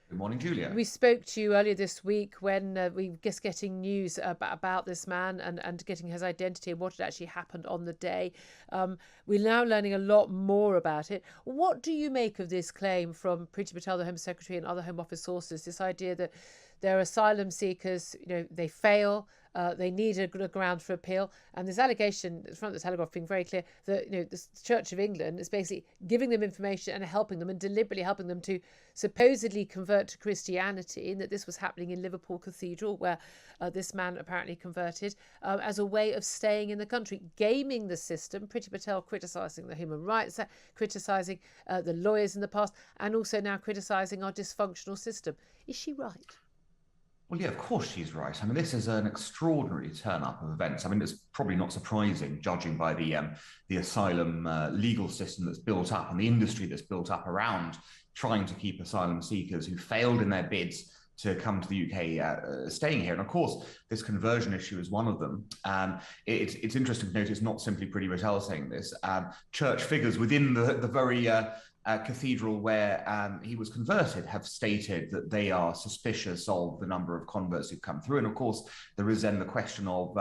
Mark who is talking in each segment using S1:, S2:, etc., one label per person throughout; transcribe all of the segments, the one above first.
S1: Good morning, Julia.
S2: We spoke to you earlier this week when we were just getting news about this man and getting his identity and what had actually happened on the day. We're now learning a lot more about it. What do you make of this claim from Priti Patel, the Home Secretary, and other Home Office sources? This idea that they're asylum seekers, they fail. They need a ground for appeal, and this allegation from the Telegraph being very clear that the Church of England is basically giving them information and helping them and deliberately helping them to supposedly convert to Christianity, and that this was happening in Liverpool Cathedral, where this man apparently converted as a way of staying in the country, gaming the system. Priti Patel criticising the Human Rights Act, criticising the lawyers in the past, and also now criticising our dysfunctional system. Is she right?
S1: Well, yeah, of course she's right. I mean, this is an extraordinary turn-up of events. I mean, it's probably not surprising, judging by the asylum legal system that's built up and the industry that's built up around trying to keep asylum seekers who failed in their bids to come to the UK staying here. And of course, this conversion issue is one of them. It's interesting to note it's not simply Priti Patel saying this. Church figures within the very cathedral where he was converted have stated that they are suspicious of the number of converts who've come through. And of course, there is then the question of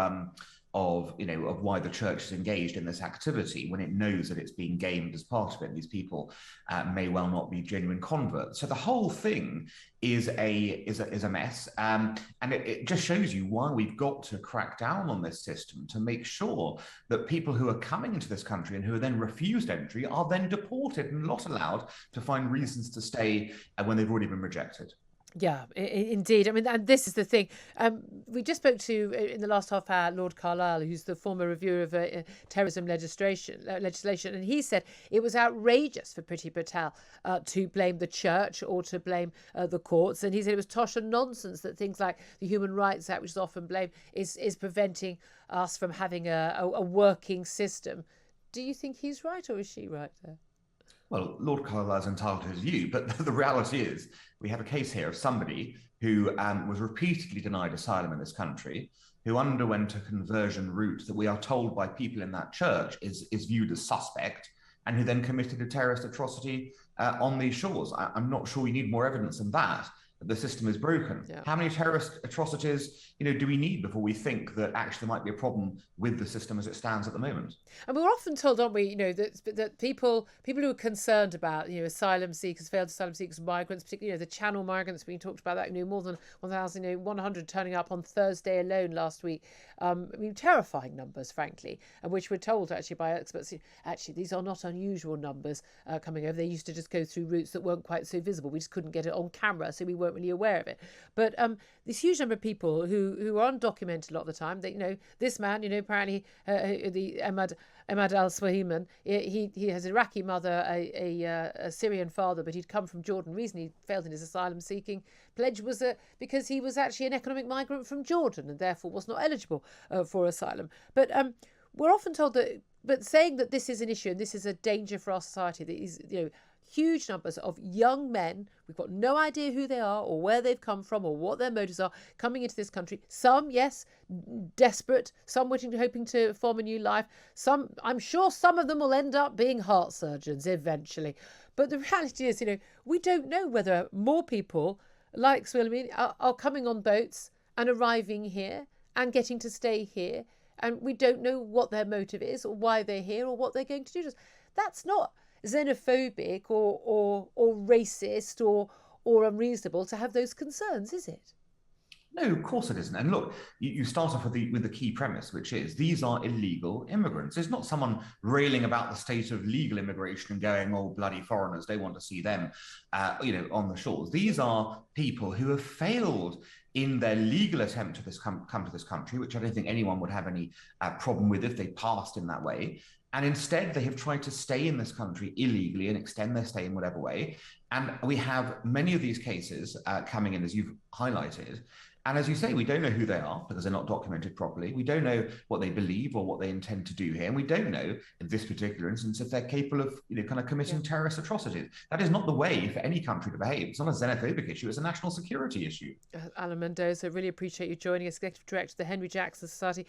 S1: why the church is engaged in this activity when it knows that it's being gamed as part of it. These people may well not be genuine converts. So the whole thing is a mess, and it just shows you why we've got to crack down on this system to make sure that people who are coming into this country and who are then refused entry are then deported and not allowed to find reasons to stay when they've already been rejected.
S2: Yeah, indeed. I mean, and this is the thing. We just spoke to, in the last half hour, Lord Carlisle, who's the former reviewer of terrorism legislation, and he said it was outrageous for Priti Patel to blame the church or to blame the courts. And he said it was tosh and nonsense that things like the Human Rights Act, which is often blamed, is preventing us from having a working system. Do you think he's right, or is she right there?
S1: Well, Lord Carlisle is entitled to his view, but the reality is we have a case here of somebody who was repeatedly denied asylum in this country, who underwent a conversion route that we are told by people in that church is viewed as suspect, and who then committed a terrorist atrocity on these shores. I'm not sure we need more evidence than that the system is broken.
S2: Yeah.
S1: How many terrorist atrocities, do we need before we think that actually there might be a problem with the system as it stands at the moment?
S2: And we're often told, aren't we, that people who are concerned about, asylum seekers, failed asylum seekers, migrants, particularly, the Channel migrants being talked about, that, more than 1,100 turning up on Thursday alone last week. Terrifying numbers, frankly, and which we're told actually by experts, actually these are not unusual numbers coming over. They used to just go through routes that weren't quite so visible. We just couldn't get it on camera, so we weren't really aware of it. But this huge number of people who are undocumented a lot of the time, that, this man, apparently the Ahmad al-Swahiman, he has an Iraqi mother, a Syrian father, but he'd come from Jordan. The reason he failed in his asylum seeking pledge was because he was actually an economic migrant from Jordan and therefore was not eligible for asylum. But we're often told that, but saying that this is an issue and this is a danger for our society, that these, huge numbers of young men, we've got no idea who they are or where they've come from or what their motives are, coming into this country. Some, yes, desperate, some hoping to form a new life. Some, I'm sure some of them will end up being heart surgeons eventually. But the reality is, we don't know whether more people like Swillamine are coming on boats and arriving here and getting to stay here. And we don't know what their motive is or why they're here or what they're going to do to us. That's not xenophobic or racist or unreasonable to have those concerns, is it?
S1: No, of course it isn't. And look, you start off with the key premise, which is these are illegal immigrants. It's not someone railing about the state of legal immigration and going, "Oh, bloody foreigners, don't want to see them," on the shores. These are people who have failed in their legal attempt to come to this country, which I don't think anyone would have any problem with if they passed in that way. And instead, they have tried to stay in this country illegally and extend their stay in whatever way. And we have many of these cases coming in, as you've highlighted. And as you say, we don't know who they are because they're not documented properly. We don't know what they believe or what they intend to do here. And we don't know, in this particular instance, if they're capable of, kind of committing terrorist atrocities. That is not the way for any country to behave. It's not a xenophobic issue. It's a national security issue.
S2: Alan Mendoza, really appreciate you joining us, Executive Director of the Henry Jackson Society.